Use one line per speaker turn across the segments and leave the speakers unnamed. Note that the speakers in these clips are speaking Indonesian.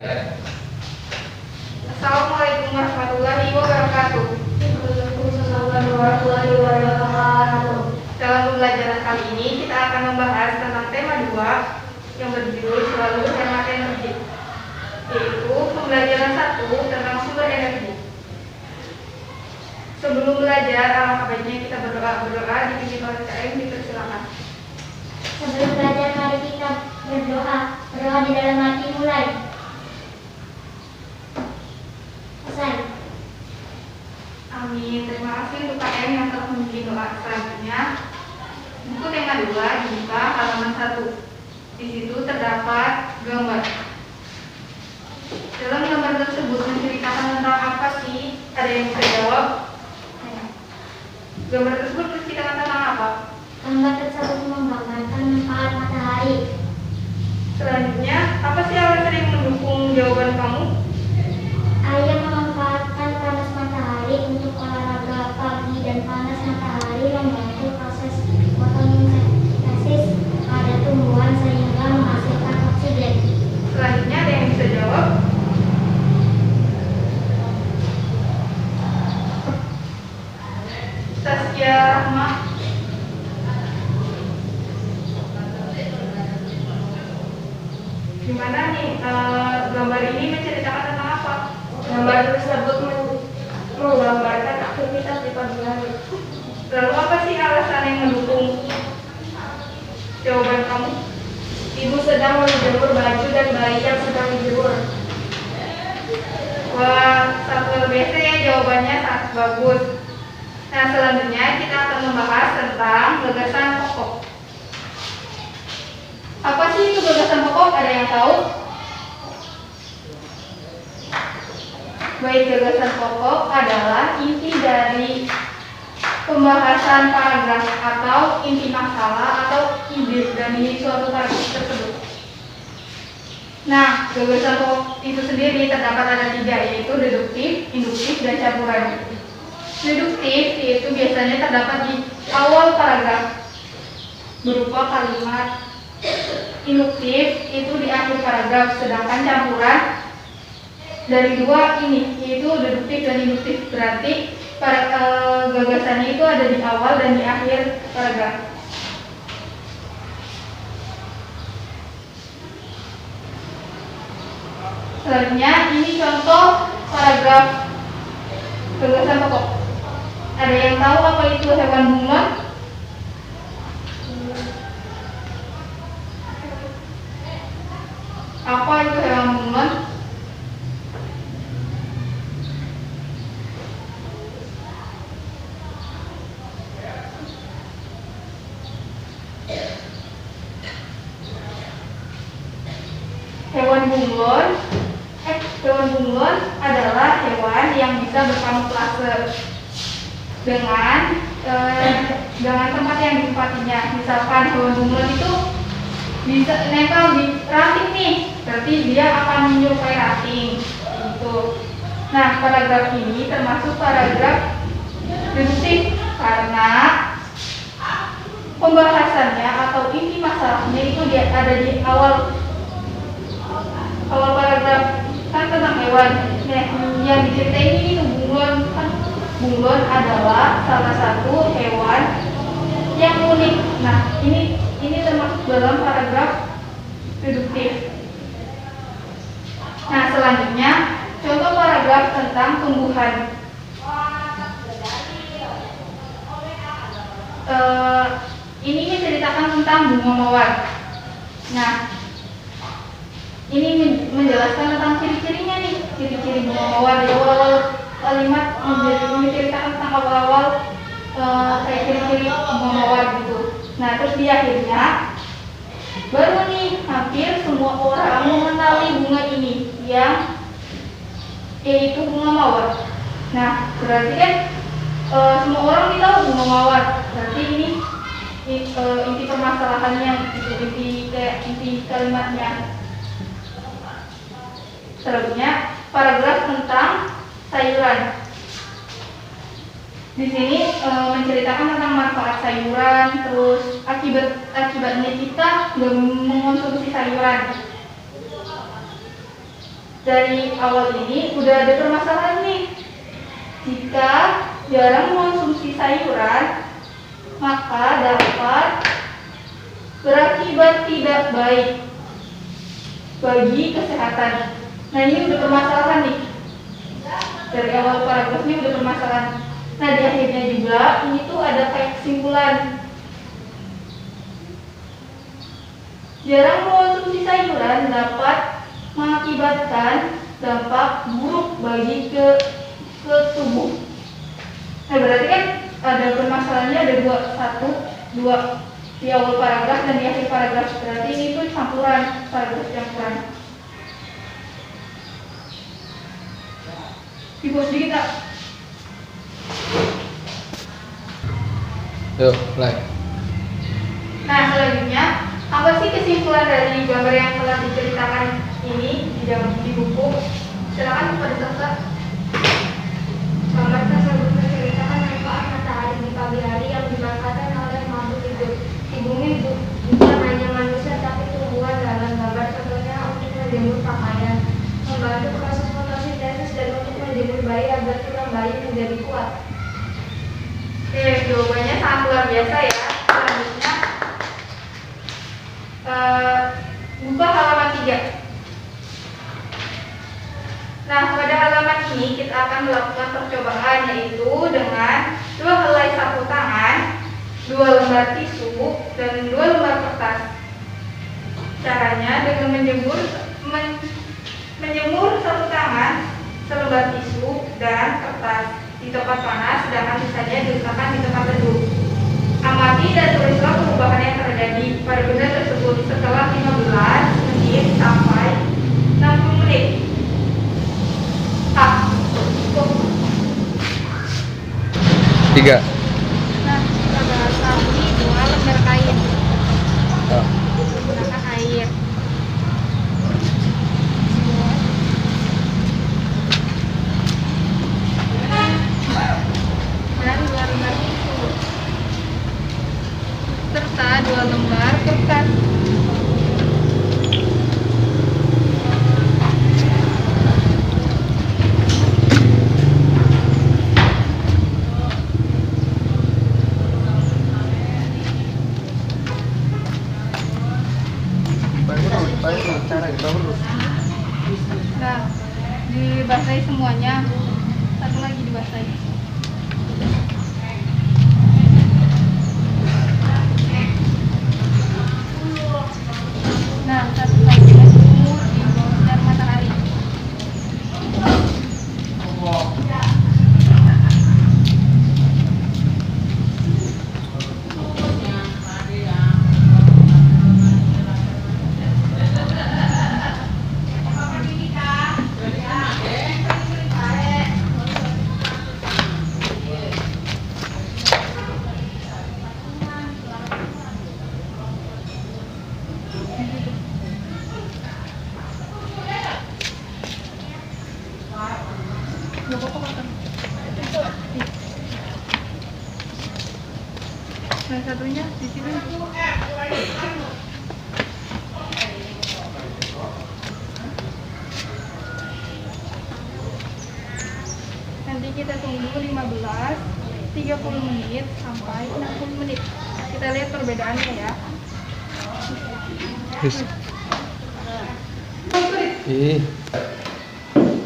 Assalamualaikum warahmatullahi wabarakatuh.
Waalaikumsalam warahmatullahi wabarakatuh.
Dalam pembelajaran kali ini kita akan membahas tentang tema 2 yang berjudul selalu hemat energi, yaitu pembelajaran 1 tentang sumber energi. Sebelum belajar, alangkah baiknya kita berdoa dipimpin oleh KM, dipersilakan.
Sebelum belajar, mari kita berdoa. Berdoa di dalam hati mulai. Selesai.
Amin. Terima kasih untuk KM yang telah membimbing doa. Selanjutnya, buku tema 2 dibuka halaman 1. Di situ terdapat gambar. Dalam gambar tersebut menceritakan tentang apa sih? Ada yang bisa jawab? Gambar tersebut menceritakan tentang apa?
Gambar tersebut menggambarkan manfaat matahari.
Selanjutnya, apa sih alasan yang mendukung jawaban kamu?
Ayah memanfaatkan panas matahari untuk olahraga pagi dan panas matahari membantu proses fotosintesis pada tumbuhan sehingga menghasilkan oksigen.
Selanjutnya, ada yang bisa jawab? Tasya Rahma. Gimana nih gambar ini menceritakan tentang apa?
Gambar tersebut menggambarkan aktivitas di pagi hari.
Lalu apa sih alasan yang mendukung jawaban kamu?
Ibu sedang menjemur baju dan bayi yang sedang dijemur.
Wah, 1 LBC ya, jawabannya sangat bagus. Nah, selanjutnya kita akan membahas tentang gagasan pokok. Apa sih itu gagasan pokok? Ada yang tahu? Baik, gagasan pokok adalah inti dari pembahasan paragraf atau inti masalah atau ide dari suatu paragraf tersebut. Nah, gagasan pokok itu sendiri terdapat ada 3, yaitu deduktif, induktif, dan campuran. Deduktif yaitu biasanya terdapat di awal paragraf berupa kalimat. Induktif itu di akhir paragraf, sedangkan campuran dari 2 ini, yaitu deduktif dan induktif. Berarti gagasannya itu ada di awal dan di akhir paragraf. Selanjutnya, ini contoh paragraf gagasan pokok. Ada yang tahu apa itu hewan bunglon? Apa itu hewan bunglon? Hewan bunglon adalah hewan yang bisa berkamuflase dengan tempat yang ditempatinya. Misalkan hewan bunglon itu bisa nempel di ranting nih, berarti dia akan menyerupai ranting gitu. Nah, paragraf ini termasuk paragraf deduktif karena pembahasannya atau inti masalahnya itu dia ada di awal paragraf, kan tentang hewan. Nah, yang diceritain ini tuh bunglon. Kan bunglon adalah salah satu hewan yang unik. Nah, ini termasuk dalam paragraf deduktif. Nah, selanjutnya contoh paragraf tentang tumbuhan. Ini menceritakan tentang bunga mawar. Nah, ini menjelaskan tentang ciri-cirinya nih, ciri-ciri bunga mawar. Di awal kalimat menceritakan tentang awal-awal kayak ciri-ciri bunga mawar gitu. Nah, terus di akhirnya baru nih hampir semua orang mengenali bunga ini yang yaitu bunga mawar. Nah, berarti kan semua orang tahu bunga mawar. Berarti ini inti permasalahannya, inti kalimatnya. Selanjutnya paragraf tentang sayuran. Di sini menceritakan tentang manfaat sayuran, terus akibatnya kita belum mengonsumsi sayuran. dari awal ini udah ada permasalahan nih. Jika jarang mengonsumsi sayuran, maka dapat berakibat tidak baik bagi kesehatan. Nah, ini udah permasalahan nih. Dari awal paragraf ini udah permasalahan. Nah, di akhirnya juga ini tuh ada kayak kesimpulan. Jarang mengonsumsi sayuran dapat mengakibatkan dampak buruk bagi ke tubuh. Nah, berarti kan ada permasalahannya ada dua di awal paragraf dan di akhir paragraf. Berarti ini tuh campuran, paragraf campuran. Dibuat sedikit tak?
Yuk, mulai.
Nah, selanjutnya apa sih kesimpulan dari gambar yang telah diceritakan ini di buku? Silakan pada Kak.
Gambar tersebut menceritakan manfaat matahari di pagi hari yang dimanfaatkan oleh makhluk hidup. Di bumi bukan hanya manusia tapi tumbuhan dalam gambar contohnya untuk menjemur pakaian, membantu proses fotosintesis dan untuk menjemur bayi agar tulang bayi menjadi kuat.
Oke, jawabannya sangat luar biasa ya. Selanjutnya buka halaman 3. Nah, pada halaman ini kita akan melakukan percobaan, yaitu dengan 2 helai sapu tangan, 2 lembar tisu, dan 2 lembar kertas. Caranya dengan menjemur sapu tangan, selembar tisu, dan kertas di tempat panas, sedangkan sisanya diletakkan di tempat teduh. Amati dan tulislah perubahan yang terjadi pada benda tersebut setelah 15 menit sampai 60 menit.
Tiga.
Nah, kita bahas lagi 2 lembar kain.
Oh.
Menggunakan air. Dan 2 lembar tisu. Serta 2 lembar kertas. Nah, dibasahi semuanya. Satu lagi dibasahi. Nah, satu lagi jemur di bawah sinar matahari. Nah, satunya di sini. Nanti kita tunggu 15, 30 menit sampai 60 menit. Kita lihat perbedaannya ya.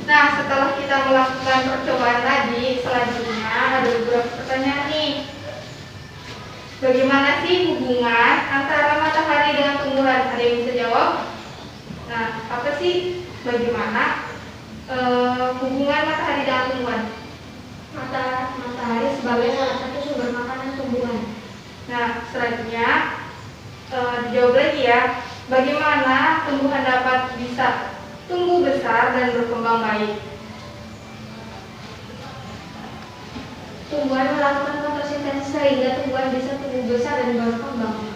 Nah, setelah kita melakukan percobaan tadi, selanjutnya ada beberapa pertanyaan nih. Bagaimana sih hubungan antara matahari dengan tumbuhan? Ada yang bisa jawab? Nah, apa sih bagaimana hubungan matahari dengan tumbuhan? Matahari sebagai salah satu sumber makanan tumbuhan.
Nah, selanjutnya dijawab lagi ya. Bagaimana tumbuhan dapat bisa tumbuh besar dan berkembang baik?
Tumbuhan melakukan fotosintesis sehingga tumbuhan bisa tumbuh besar dan berkembang.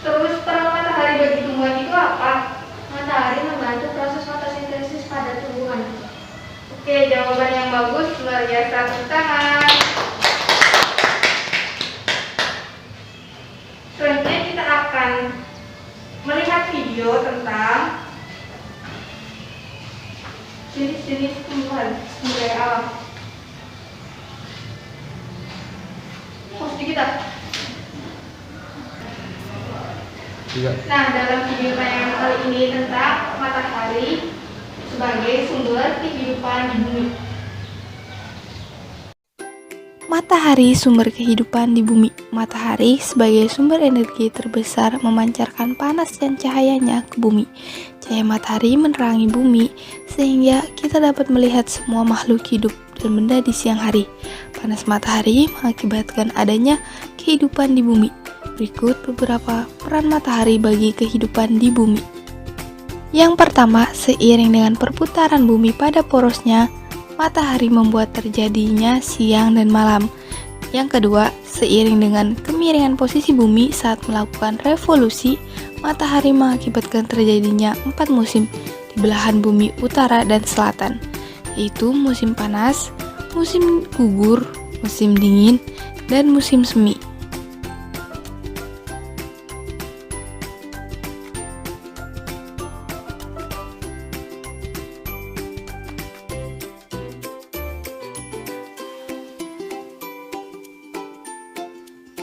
Terus peran matahari bagi tumbuhan itu apa?
Matahari membantu proses fotosintesis pada tumbuhan.
Oke, jawaban yang bagus, luar biasa, tepuk tangan. Selanjutnya kita akan melihat video tentang jenis-jenis tumbuhan sumber daya alam. Sedikit ah.
3.
Nah, dalam video tayangan kali ini tentang matahari sebagai sumber kehidupan di bumi.
Matahari sumber kehidupan di bumi. Matahari sebagai sumber energi terbesar memancarkan panas dan cahayanya ke bumi. Cahaya matahari menerangi bumi sehingga kita dapat melihat semua makhluk hidup dan benda di siang hari. Panas matahari mengakibatkan adanya kehidupan di bumi. Berikut beberapa peran matahari bagi kehidupan di bumi. Yang pertama, seiring dengan perputaran bumi pada porosnya, matahari membuat terjadinya siang dan malam. Yang kedua, seiring dengan kemiringan posisi bumi saat melakukan revolusi, matahari mengakibatkan terjadinya 4 musim di belahan bumi utara dan selatan, yaitu musim panas, musim gugur, musim dingin, dan musim semi.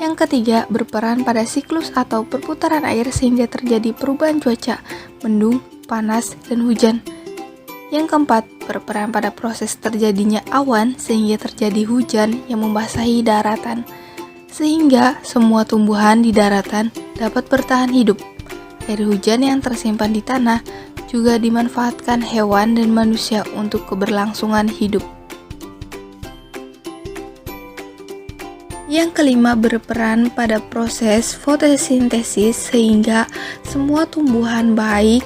Yang ketiga, berperan pada siklus atau perputaran air sehingga terjadi perubahan cuaca, mendung, panas, dan hujan. Yang keempat, berperan pada proses terjadinya awan sehingga terjadi hujan yang membasahi daratan, sehingga semua tumbuhan di daratan dapat bertahan hidup. Air hujan yang tersimpan di tanah juga dimanfaatkan hewan dan manusia untuk keberlangsungan hidup. Yang kelima, berperan pada proses fotosintesis sehingga semua tumbuhan baik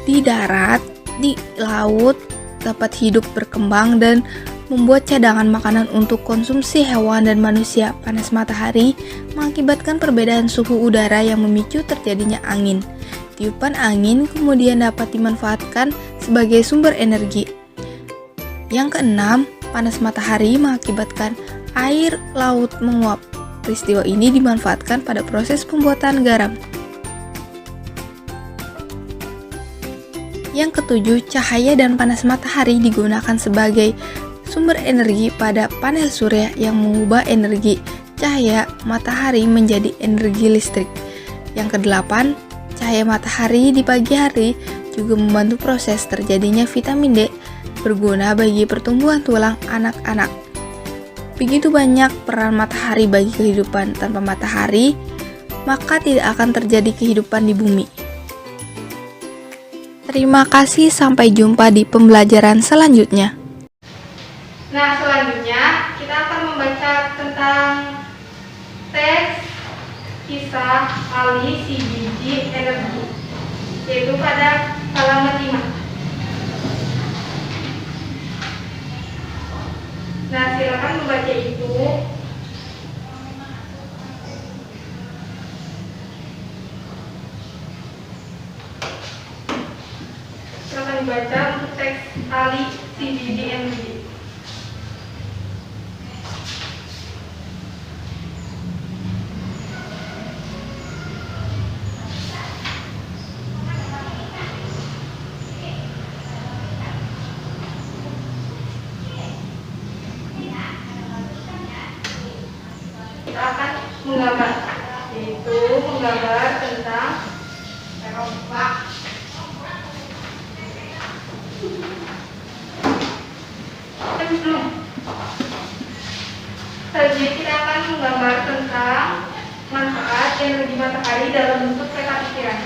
di darat, di laut dapat hidup berkembang dan membuat cadangan makanan untuk konsumsi hewan dan manusia. Panas matahari mengakibatkan perbedaan suhu udara yang memicu terjadinya angin. Tiupan angin kemudian dapat dimanfaatkan sebagai sumber energi. Yang keenam, panas matahari mengakibatkan air laut menguap. Peristiwa ini dimanfaatkan pada proses pembuatan garam. Yang ketujuh, cahaya dan panas matahari digunakan sebagai sumber energi pada panel surya yang mengubah energi cahaya matahari menjadi energi listrik. Yang kedelapan, cahaya matahari di pagi hari juga membantu proses terjadinya vitamin D, berguna bagi pertumbuhan tulang anak-anak. Begitu banyak peran matahari bagi kehidupan. Tanpa matahari, maka tidak akan terjadi kehidupan di bumi. Terima kasih, sampai jumpa di pembelajaran selanjutnya.
Nah, selanjutnya kita akan membaca tentang teks kisah Ali si biji energi, yaitu pada halaman 5. Nah, silakan membaca itu. Silakan dibaca untuk teks Ali CBDNB. Kita akan menggambar, yaitu menggambar tentang Eropa. Selanjutnya kita akan menggambar tentang manfaat energi matahari dalam bentuk peta pikiran.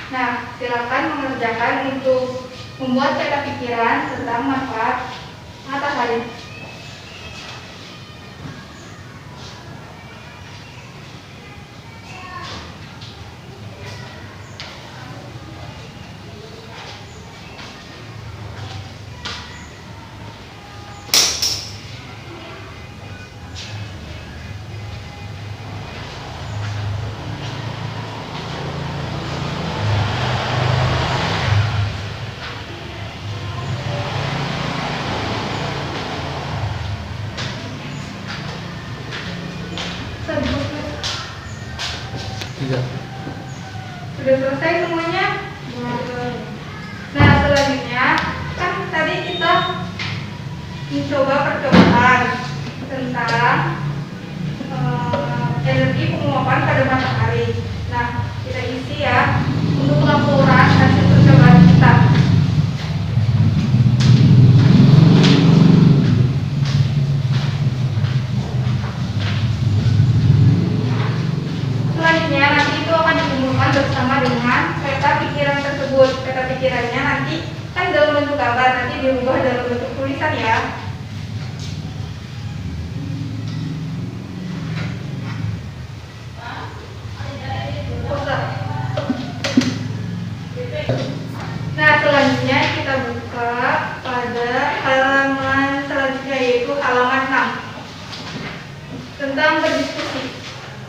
Nah, silakan mengerjakan untuk membuat peta pikiran tentang manfaat matahari.
3.
Sudah selesai semuanya? Nah, selanjutnya kan tadi kita mencoba percobaan tentang energi penguapan pada matahari. Nah, kita isi ya untuk laporan hasil percobaan kita. Selanjutnya nanti itu akan dikumpulkan bersama dengan peta pikiran tersebut. Peta pikirannya nanti kan dalam bentuk gambar, nanti diubah dalam bentuk tulisan ya. Nah, selanjutnya kita buka pada halaman selanjutnya, yaitu halaman 6 tentang berdiskusi.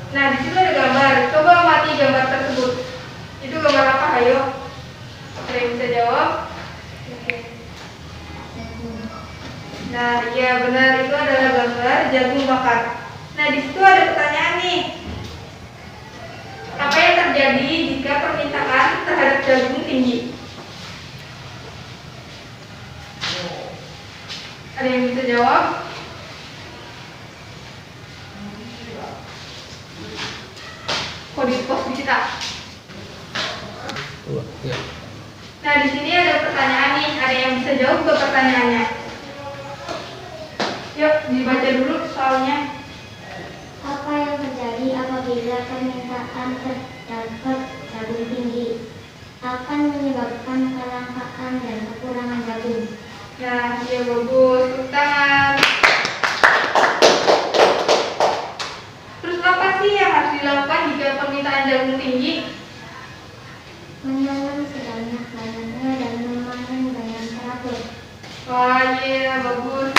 Nah, di situ ada gambar. Coba amati gambar tersebut. Itu gambar apa? Ayo. Ada yang bisa jawab? Nah, iya benar, itu adalah gambar jagung bakar. Nah, di situ ada pertanyaan nih. Apa yang terjadi jika permintaan terhadap jagung tinggi? Ada yang bisa jawab? Kok di post di kita?
2. Ya.
Nah, di sini ada pertanyaan nih. Ada yang bisa jawab ke pertanyaannya? Yuk, dibaca dulu soalnya.
Apa yang terjadi apabila permintaan terhadap jagung tinggi? Akan menyebabkan kelangkaan dan kekurangan jagung.
Nah, ya bagus. Tepuk tangan. Terus apa sih yang harus dilakukan jika permintaan jagung tinggi?
Menanam sebanyak-banyaknya dan memanen dengan teratur.
Wah, iya bagus.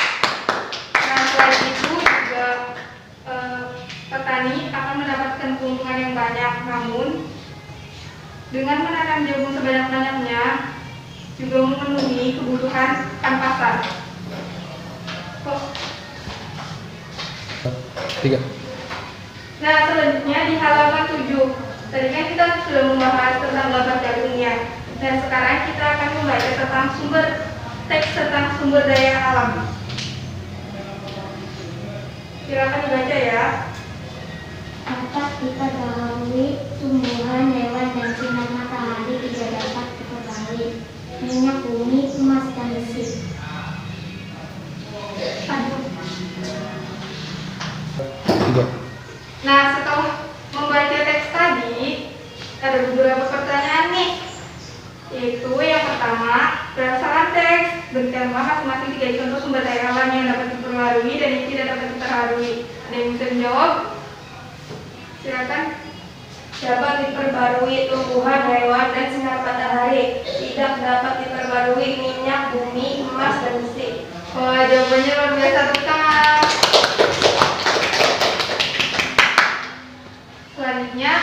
Nah, selain itu juga petani akan mendapatkan keuntungan yang banyak. Namun, dengan menanam jagung sebanyak-banyaknya juga memenuhi kebutuhan akan pasar. Kok?
3.
Nah, selanjutnya di halaman 7. Tadi kan kita sudah membahas tentang gambar jagungnya. Dan sekarang kita akan membaca tentang sumber daya alam. Silakan dibaca ya.
Dapat diperbaharui, tumbuhan, hewan, dan sinar matahari tidak dapat diperbaharui. Minyak bumi, emas, dan besi.
Aduh.
3.
Nah, setelah membaca teks tadi, ada beberapa pertanyaan nih. Yaitu yang pertama, berdasarkan teks, berikanlah masing-masing 3 contoh sumber daya alam yang dapat diperbarui dan yang tidak dapat diperbarui. Ada yang bisa menjawab? Silakan.
Dapat diperbarui tumbuhan, hewan, dan sinar matahari. Tidak dapat diperbarui minyak, bumi, emas, dan besi.
Wah, jawabannya luar biasa. Tepuk tangan. Selanjutnya,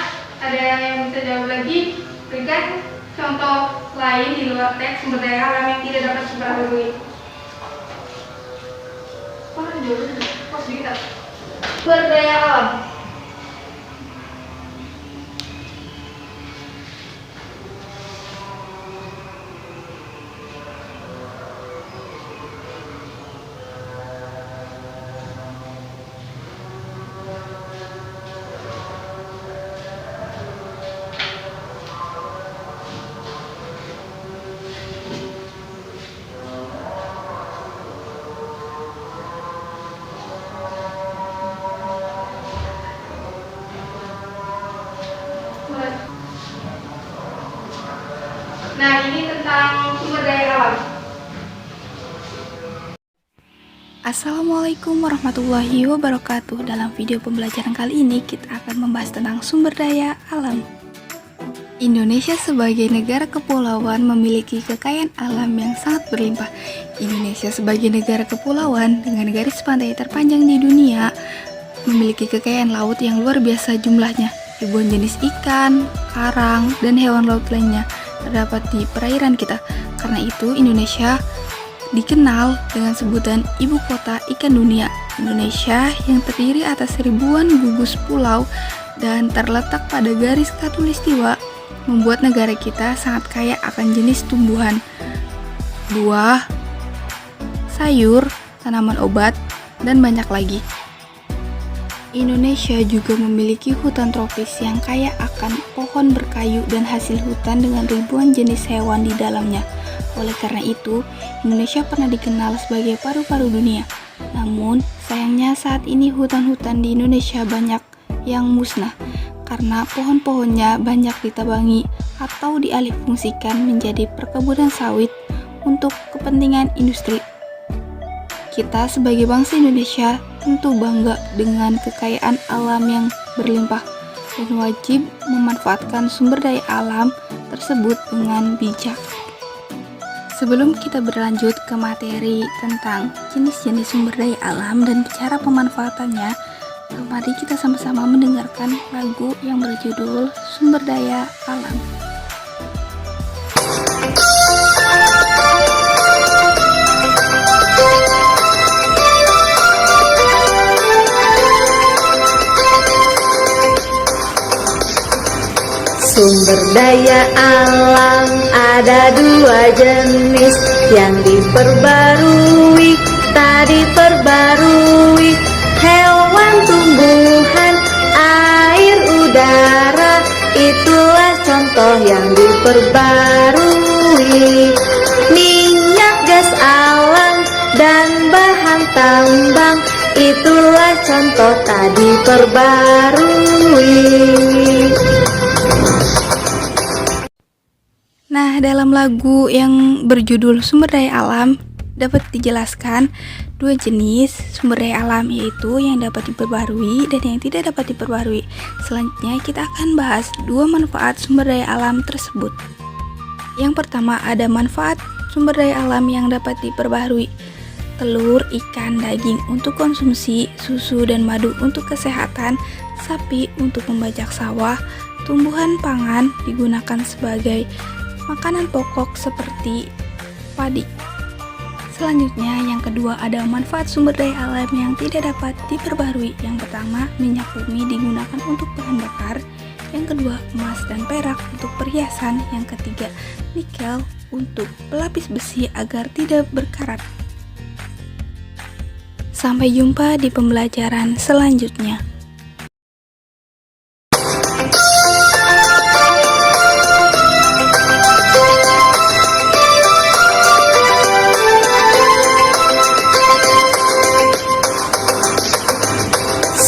ada yang bisa jawab lagi? Berikan contoh lain di luar teks sumber daya alam yang tidak dapat diperbarui. Oh, jawabannya pas kita. Sumber daya alam. Nah, ini tentang sumber daya alam.
Assalamualaikum warahmatullahi wabarakatuh. Dalam video pembelajaran kali ini kita akan membahas tentang sumber daya alam. Indonesia sebagai negara kepulauan memiliki kekayaan alam yang sangat berlimpah. Indonesia sebagai negara kepulauan dengan garis pantai terpanjang di dunia memiliki kekayaan laut yang luar biasa jumlahnya. Ribuan jenis ikan, karang, dan hewan laut lainnya terdapat di perairan kita. Karena itu Indonesia dikenal dengan sebutan ibu kota ikan dunia. Indonesia yang terdiri atas ribuan gugus pulau dan terletak pada garis khatulistiwa, membuat negara kita sangat kaya akan jenis tumbuhan, buah, sayur, tanaman obat, dan banyak lagi. Indonesia juga memiliki hutan tropis yang kaya akan pohon berkayu dan hasil hutan dengan ribuan jenis hewan di dalamnya. Oleh karena itu, Indonesia pernah dikenal sebagai paru-paru dunia. Namun, sayangnya saat ini hutan-hutan di Indonesia banyak yang musnah karena pohon-pohonnya banyak ditebangi atau dialihfungsikan menjadi perkebunan sawit untuk kepentingan industri. Kita sebagai bangsa Indonesia tentu bangga dengan kekayaan alam yang berlimpah dan wajib memanfaatkan sumber daya alam tersebut dengan bijak. Sebelum kita berlanjut ke materi tentang jenis-jenis sumber daya alam dan cara pemanfaatannya, mari kita sama-sama mendengarkan lagu yang berjudul Sumber Daya Alam.
Sumber daya alam ada dua jenis yang diperbarui, tak diperbarui. Hewan, tumbuhan, air, udara, itulah contoh yang diperbarui. Minyak, gas alam, dan bahan tambang, itulah contoh tak diperbarui.
Nah, dalam lagu yang berjudul Sumber Daya Alam dapat dijelaskan dua jenis sumber daya alam, yaitu yang dapat diperbarui dan yang tidak dapat diperbarui. Selanjutnya kita akan bahas dua manfaat sumber daya alam tersebut. Yang pertama ada manfaat sumber daya alam yang dapat diperbarui. Telur, ikan, daging untuk konsumsi, susu dan madu untuk kesehatan, sapi untuk membajak sawah, tumbuhan pangan digunakan sebagai makanan pokok seperti padi. Selanjutnya yang kedua ada manfaat sumber daya alam yang tidak dapat diperbarui. Yang pertama, minyak bumi digunakan untuk bahan bakar. Yang kedua, emas dan perak untuk perhiasan. Yang ketiga, nikel untuk pelapis besi agar tidak berkarat. Sampai jumpa di pembelajaran selanjutnya.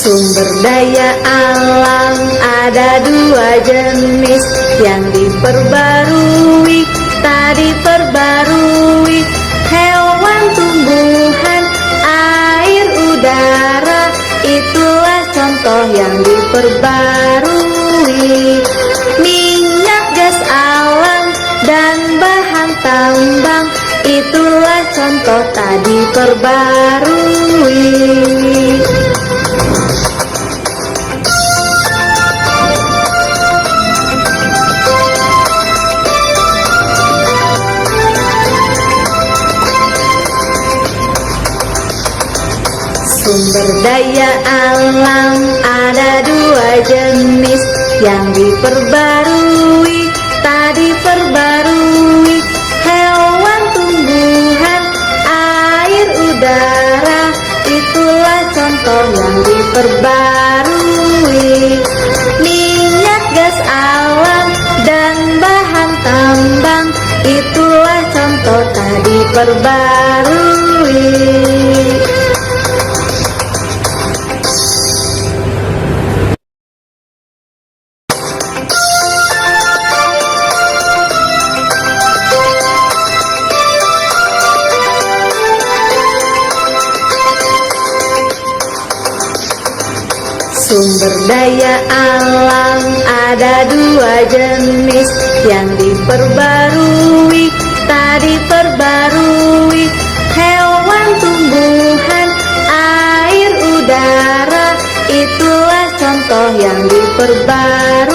Sumber daya alam ada dua jenis yang diperbarui, tak diperbarui. Hewan, tumbuhan, air, udara, itulah contoh yang diperbarui. Minyak, gas alam, dan bahan tambang, itulah contoh tak diperbarui. Sumber daya alam ada dua jenis yang diperbarui, tak diperbarui. Hewan, tumbuhan, air, udara, itulah contoh yang diperbarui. Minyak, gas alam, dan bahan tambang, itulah contoh tak diperbarui. Sumber daya alam ada dua jenis yang diperbarui, tak diperbarui. Hewan, tumbuhan, air, udara, itulah contoh yang diperbarui.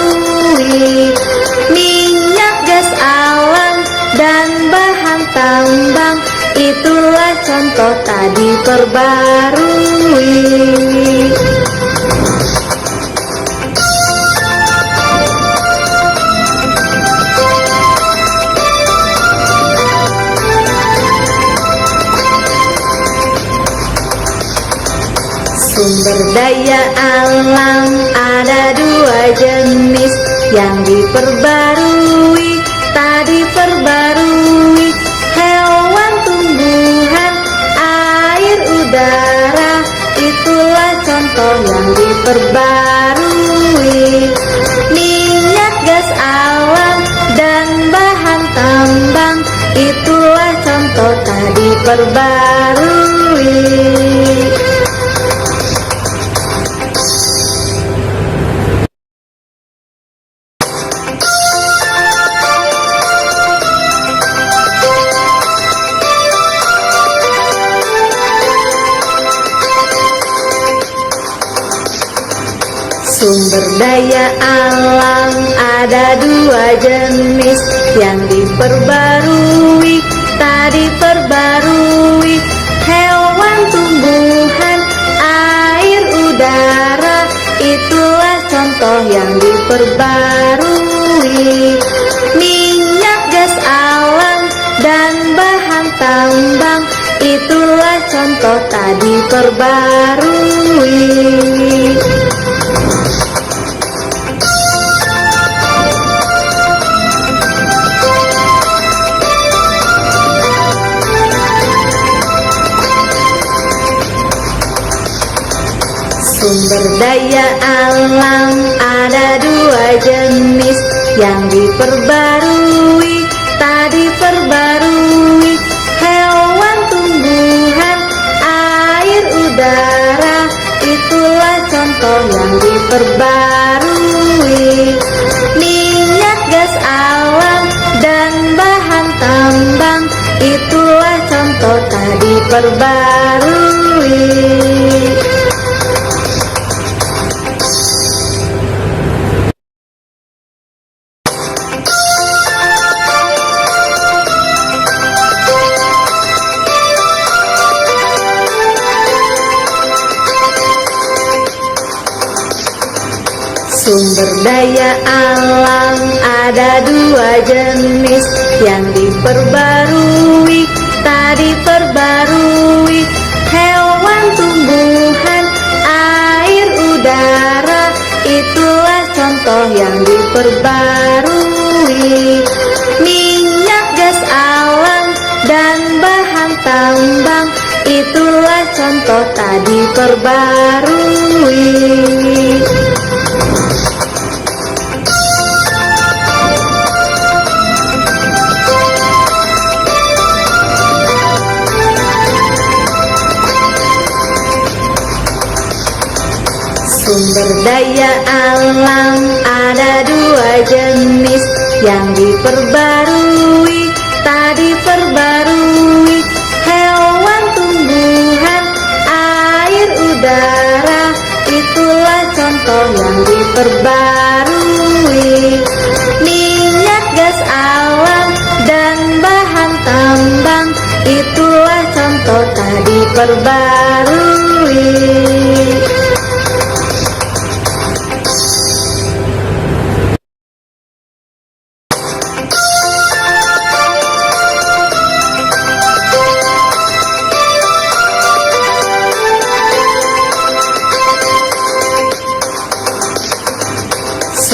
Minyak, gas alam, dan bahan tambang, itulah contoh tak diperbarui. Sumber daya alam ada dua jenis yang diperbarui, tak diperbarui. Hewan, tumbuhan, air, udara, itulah contoh yang diperbarui. Minyak, gas alam, dan bahan tambang, itulah contoh tak diperbarui. Sumber daya alam ada dua jenis yang diperbarui, tak diperbarui. Hewan, tumbuhan, air, udara, itulah contoh yang diperbarui. Minyak, gas alam, dan bahan tambang, itulah contoh tak diperbarui. Sumber daya alam ada dua jenis yang diperbarui, tak diperbarui. Hewan, tumbuhan, air, udara, itulah contoh yang diperbarui. Minyak, gas alam, dan bahan tambang, itulah contoh tak diperbarui. Sumber daya alam ada dua jenis yang diperbarui, tak diperbarui. Hewan, tumbuhan, air, udara, itulah contoh yang diperbarui. Minyak, gas alam, dan bahan tambang, itulah contoh tak diperbarui. Sumber daya alam ada dua jenis yang diperbarui, tak diperbarui. Hewan, tumbuhan, air, udara, itulah contoh yang diperbarui. Minyak, gas alam, dan bahan tambang, itulah contoh tak diperbarui.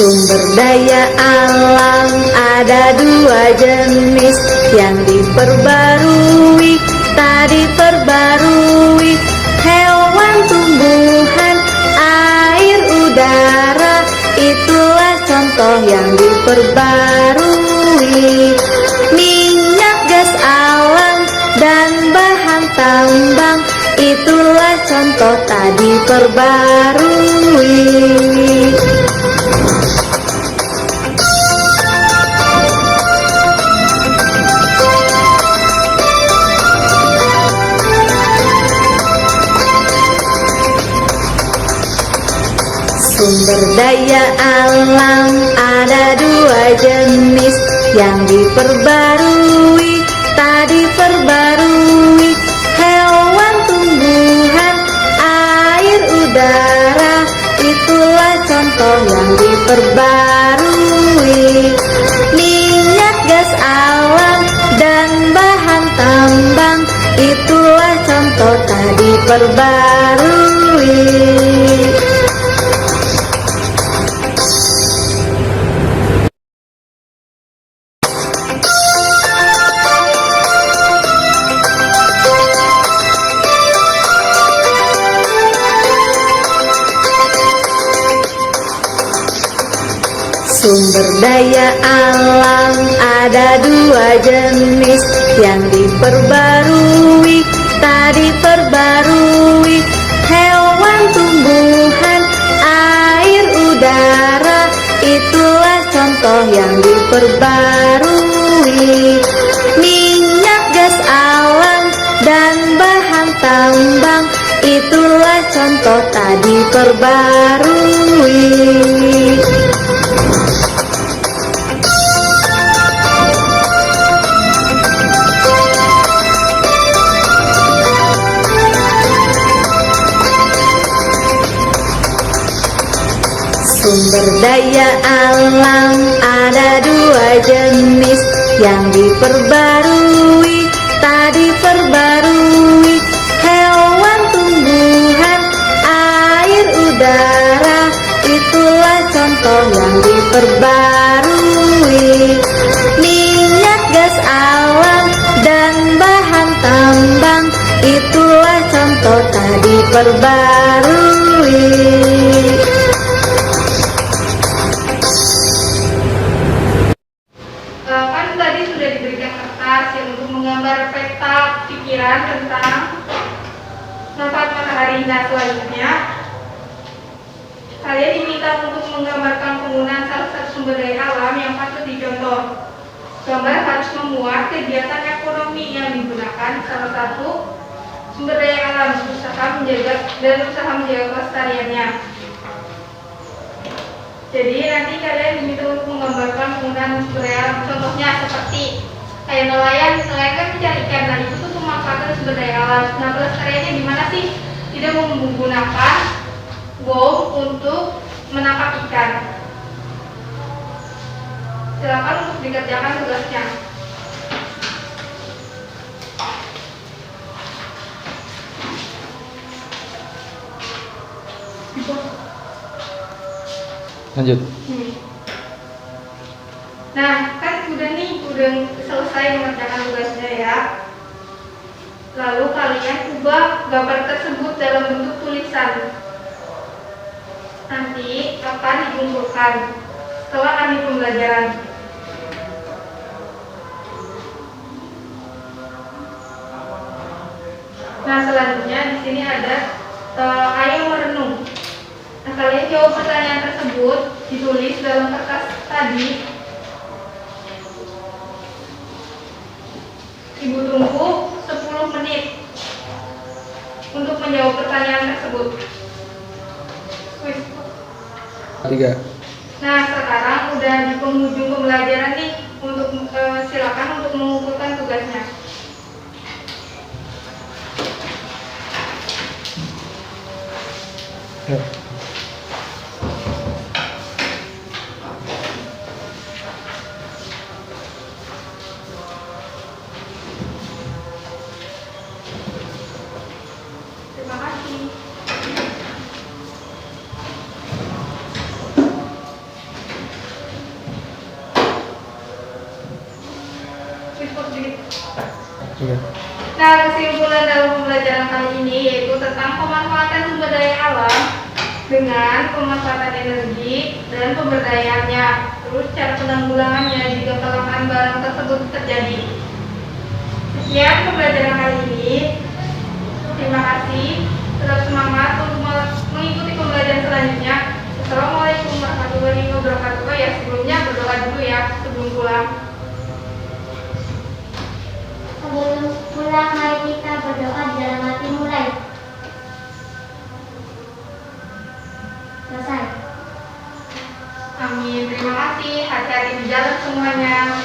Sumber daya alam ada dua jenis yang diperbarui, tak diperbarui. Hewan, tumbuhan, air, udara, itulah contoh yang diperbarui. Minyak, gas alam, dan bahan tambang, itulah contoh tak diperbarui. Sumber daya alam ada dua jenis yang diperbarui, tak diperbarui. Hewan, tumbuhan, air, udara, itulah contoh yang diperbarui. Minyak, gas alam, dan bahan tambang, itulah contoh tak diperbarui. Sumber daya alam ada dua jenis, yang diperbarui, tak diperbarui. Hewan, tumbuhan, air, udara, itulah contoh yang diperbarui. Minyak, gas alam, dan bahan tambang, itulah contoh tak diperbarui. Sumber daya alam ada dua jenis, yang diperbarui, tak diperbarui. Hewan, tumbuhan, air, udara, itulah contoh yang diperbarui. Minyak, gas alam, dan bahan tambang, itulah contoh tak diperbarui.
Kan tadi sudah diberikan kertas yang untuk menggambar peta pikiran tentang manfaat matahari. Nah, selanjutnya kalian diminta untuk menggambarkan penggunaan salah satu sumber daya alam yang patut dicontoh. Gambar harus memuat kegiatan ekonomi yang digunakan salah satu sumber daya alam, usaha menjaga kelestariannya. Jadi nanti kalian diminta untuk menggambarkan penggunaan sumber daya alam. Contohnya seperti kayak nelayan kan mencari ikan. Nah, itu tuh memanfaatkan sumber daya alam. Nah, pelestariannya gimana sih? Tidak menggunakan bom untuk menangkap ikan. Silakan untuk dikerjakan tugasnya.
Lanjut.
Nah, kan udah selesai mengerjakan tugasnya ya. Lalu kalian ubah gambar tersebut dalam bentuk tulisan. Nanti akan dikumpulkan setelah akhir pembelajaran. Nah, selanjutnya di sini ada ayo merenung. Nah, kalian jawab pertanyaan tersebut, ditulis dalam kertas tadi. Ibu tunggu 10 menit untuk menjawab pertanyaan tersebut.
3.
Nah, sekarang udah di penghujung pembelajaran nih. Untuk silakan untuk mengumpulkan tugasnya. Terima kasih.
Iya.
Nah, kesimpulan dalam pembelajaran kali ini yaitu tentang pemanfaatan sumber daya alam dengan pemanfaatan energi dan pemberdayaannya, terus cara penanggulangannya jika kelangkaan barang tersebut terjadi. Sekian pembelajaran kali ini. Terima kasih. Tetap semangat untuk mengikuti pembelajaran selanjutnya. Assalamualaikum warahmatullahi wabarakatuh. Ya, sebelumnya berdoa dulu ya sebelum pulang.
Sebelum pulang, mari kita berdoa di dalam hati mulai. Selesai.
Amin. Terima kasih. Hati-hati di jalan semuanya.